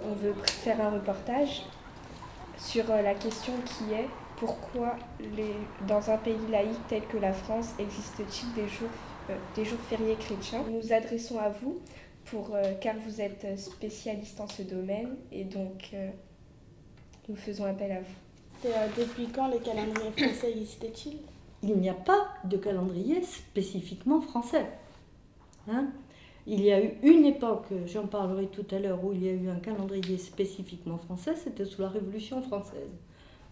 on veut faire un reportage sur la question qui est pourquoi dans un pays laïque tel que la France existe-t-il des jours fériés chrétiens. Nous nous adressons à vous car vous êtes spécialiste en ce domaine et donc nous faisons appel à vous. Depuis quand le calendrier français existe-t-il ? Il n'y a pas de calendrier spécifiquement français. Il y a eu une époque, j'en parlerai tout à l'heure, où il y a eu un calendrier spécifiquement français, c'était sous la Révolution française,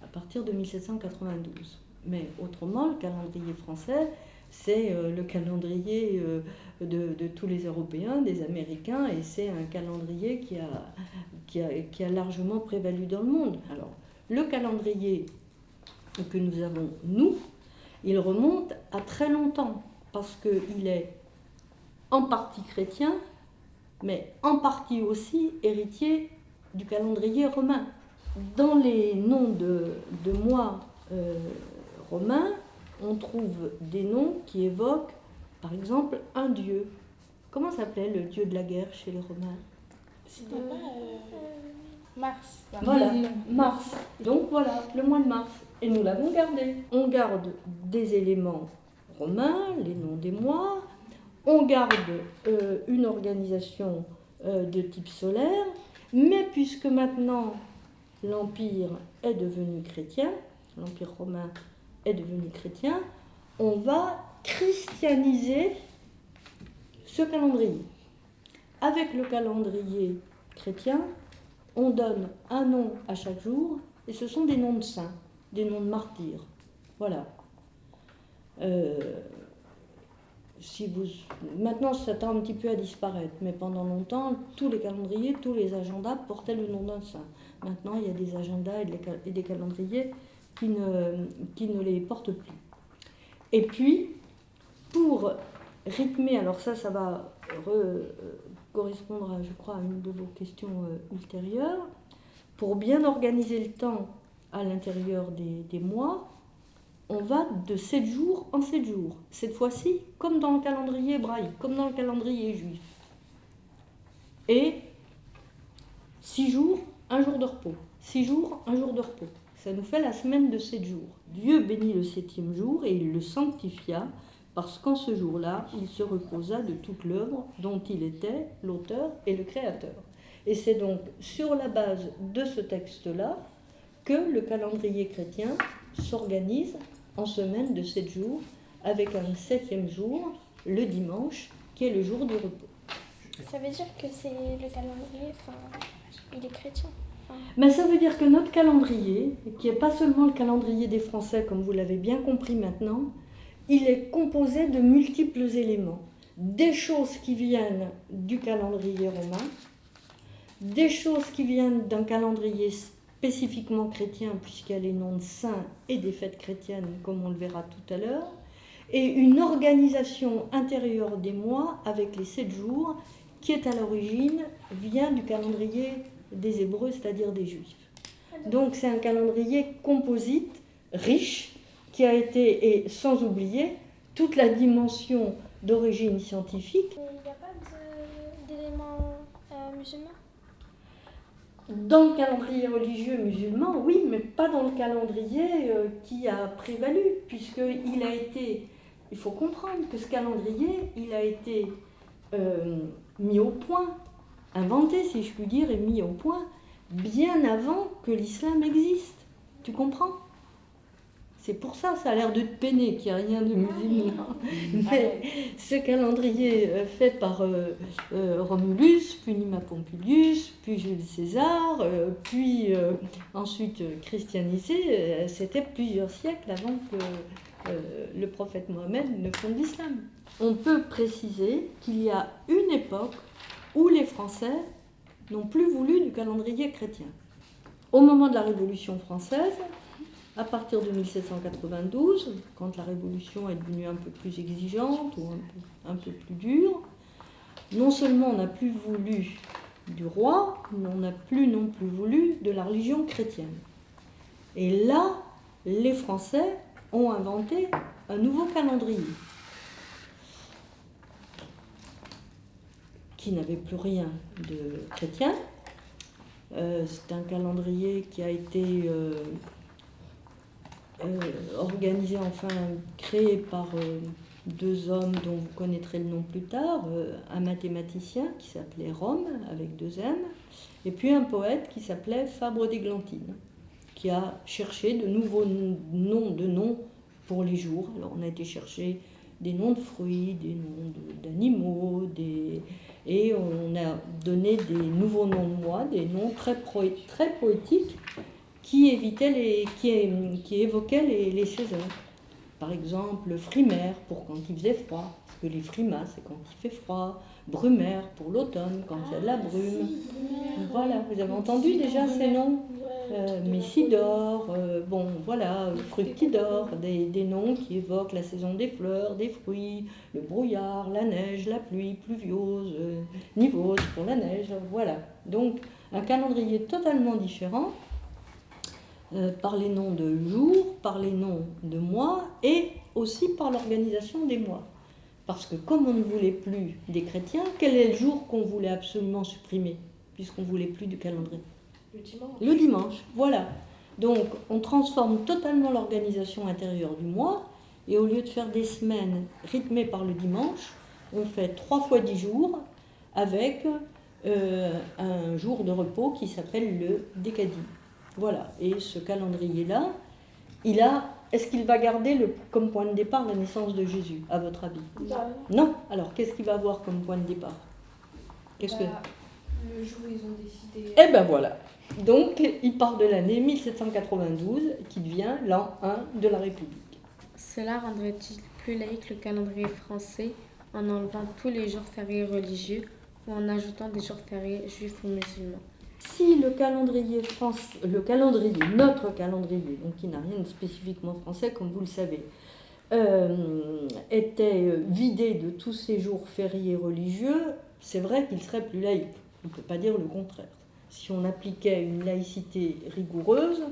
à partir de 1792. Mais autrement, le calendrier français, c'est le calendrier de tous les Européens, des Américains, et c'est un calendrier qui a largement prévalu dans le monde. Alors, le calendrier que nous avons, nous, il remonte à très longtemps, parce qu'il est en partie chrétien, mais en partie aussi héritier du calendrier romain. Dans les noms de mois romains, on trouve des noms qui évoquent, par exemple, un dieu. Comment s'appelait le dieu de la guerre chez les Romains ? C'était pas Mars. Voilà, Mars. Donc voilà, le mois de mars. Et nous l'avons gardé. On garde des éléments romains, les noms des mois. On garde une organisation de type solaire, mais puisque maintenant l'Empire est devenu chrétien, l'Empire romain est devenu chrétien, on va christianiser ce calendrier. Avec le calendrier chrétien, on donne un nom à chaque jour, et ce sont des noms de saints, des noms de martyrs. Voilà. Maintenant, ça tend un petit peu à disparaître, mais pendant longtemps, tous les calendriers, tous les agendas portaient le nom d'un saint. Maintenant, il y a des agendas et des calendriers qui ne les portent plus. Et puis, pour rythmer, alors ça va correspondre, je crois, à une de vos questions ultérieures, pour bien organiser le temps à l'intérieur des mois, on va de 7 jours en 7 jours. Cette fois-ci, comme dans le calendrier hébraïque, comme dans le calendrier juif. Et 6 jours, 1 jour de repos. 6 jours, 1 jour de repos. Ça nous fait la semaine de 7 jours. Dieu bénit le 7e jour et il le sanctifia, parce qu'en ce jour-là, il se reposa de toute l'œuvre dont il était l'auteur et le créateur. Et c'est donc sur la base de ce texte-là que le calendrier chrétien s'organise en semaine de 7 jours, avec un 7e jour, le dimanche, qui est le jour du repos. Ça veut dire que c'est le calendrier, il est chrétien. Mais ça veut dire que notre calendrier, qui n'est pas seulement le calendrier des Français, comme vous l'avez bien compris maintenant, il est composé de multiples éléments. Des choses qui viennent du calendrier romain, des choses qui viennent d'un calendrier spécifiquement chrétien, puisqu'il y a les noms de saints et des fêtes chrétiennes, comme on le verra tout à l'heure, et une organisation intérieure des mois avec les 7 jours, qui est à l'origine, vient du calendrier des Hébreux, c'est-à-dire des Juifs. Donc c'est un calendrier composite, riche, qui a été, et sans oublier, toute la dimension d'origine scientifique. Il n'y a pas d'éléments musulmans ? Dans le calendrier religieux musulman, oui, mais pas dans le calendrier qui a prévalu, puisqu'il a été, il faut comprendre que ce calendrier, il a été mis au point, inventé si je puis dire, et mis au point bien avant que l'islam existe. Tu comprends ? C'est pour ça, ça a l'air de te peiner qu'il n'y a rien de musulman. Mais ce calendrier fait par Romulus, puis Numa Pompilius, puis Jules César, puis ensuite christianisé, c'était plusieurs siècles avant que le prophète Mohammed ne fonde l'islam. On peut préciser qu'il y a une époque où les Français n'ont plus voulu du calendrier chrétien. Au moment de la Révolution française, à partir de 1792, quand la Révolution est devenue un peu plus exigeante ou un peu plus dure, non seulement on n'a plus voulu du roi, mais on n'a plus non plus voulu de la religion chrétienne. Et là, les Français ont inventé un nouveau calendrier qui n'avait plus rien de chrétien, C'est un calendrier qui a été organisé, enfin créé par deux hommes dont vous connaîtrez le nom plus tard, un mathématicien qui s'appelait Rome, avec deux M, et puis un poète qui s'appelait Fabre d'Églantine, qui a cherché de nouveaux noms pour les jours. Alors on a été chercher des noms de fruits, des noms d'animaux, et on a donné des nouveaux noms de mois, des noms très poétiques qui évoquaient les saisons. Par exemple, frimaire pour quand il faisait froid, parce que les frimas c'est quand il fait froid. Brumaire pour l'automne, quand il y a de la brume. Voilà, vous avez entendu déjà ces noms. Messidor, bon voilà, Fructidor, des noms qui évoquent la saison des fleurs, des fruits, le brouillard, la neige, la pluie, pluviose, nivose pour la neige, voilà. Donc un calendrier totalement différent, par les noms de jours, par les noms de mois et aussi par l'organisation des mois. Parce que comme on ne voulait plus des chrétiens, quel est le jour qu'on voulait absolument supprimer, puisqu'on ne voulait plus du calendrier? Le dimanche. Le dimanche, voilà. Donc on transforme totalement l'organisation intérieure du mois, et au lieu de faire des semaines rythmées par le dimanche, on fait 3 fois 10 jours avec un jour de repos qui s'appelle le décadi. Voilà, et ce calendrier-là, est-ce qu'il va garder comme point de départ la naissance de Jésus, à votre avis? Non. Alors, qu'est-ce qu'il va avoir comme point de départ? Le jour où ils ont décidé... Eh ben voilà. Donc, il part de l'année 1792, qui devient l'an 1 de la République. Cela rendrait-il plus laïque le calendrier français en enlevant tous les jours fériés religieux ou en ajoutant des jours fériés juifs ou musulmans? Si notre calendrier, donc qui n'a rien de spécifiquement français, comme vous le savez, était vidé de tous ces jours fériés religieux, c'est vrai qu'il serait plus laïque. On ne peut pas dire le contraire. Si on appliquait une laïcité rigoureuse,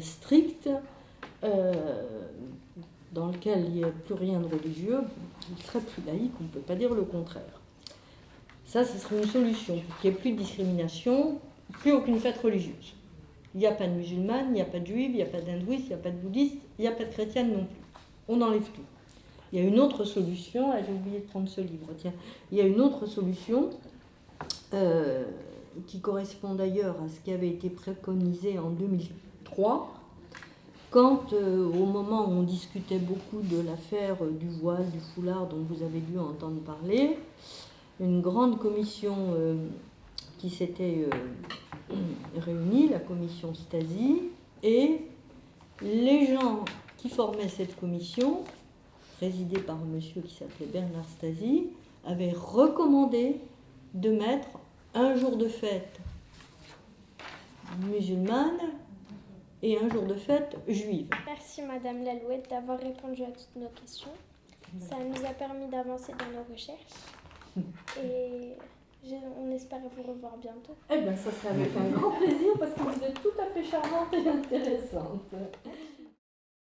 stricte, dans laquelle il n'y a plus rien de religieux, il serait plus laïque, on ne peut pas dire le contraire. Ça, ce serait une solution, pour qu'il n'y ait plus de discrimination, plus aucune fête religieuse. Il n'y a pas de musulmane, il n'y a pas de juive, il n'y a pas d'hindouiste, il n'y a pas de bouddhiste, il n'y a pas de chrétienne non plus. On enlève tout. Il y a une autre solution, j'ai oublié de prendre ce livre, tiens. Il y a une autre solution qui correspond d'ailleurs à ce qui avait été préconisé en 2003, quand au moment où on discutait beaucoup de l'affaire du voile, du foulard dont vous avez dû entendre parler, une grande commission qui s'était réunie, la commission Stasi, et les gens qui formaient cette commission, présidée par un monsieur qui s'appelait Bernard Stasi, avaient recommandé de mettre un jour de fête musulmane et un jour de fête juive. Merci Madame Lalouette d'avoir répondu à toutes nos questions. Ça nous a permis d'avancer dans nos recherches. Et on espère vous revoir bientôt. Eh bien, ça serait avec un grand plaisir parce que vous êtes tout à fait charmante et intéressante.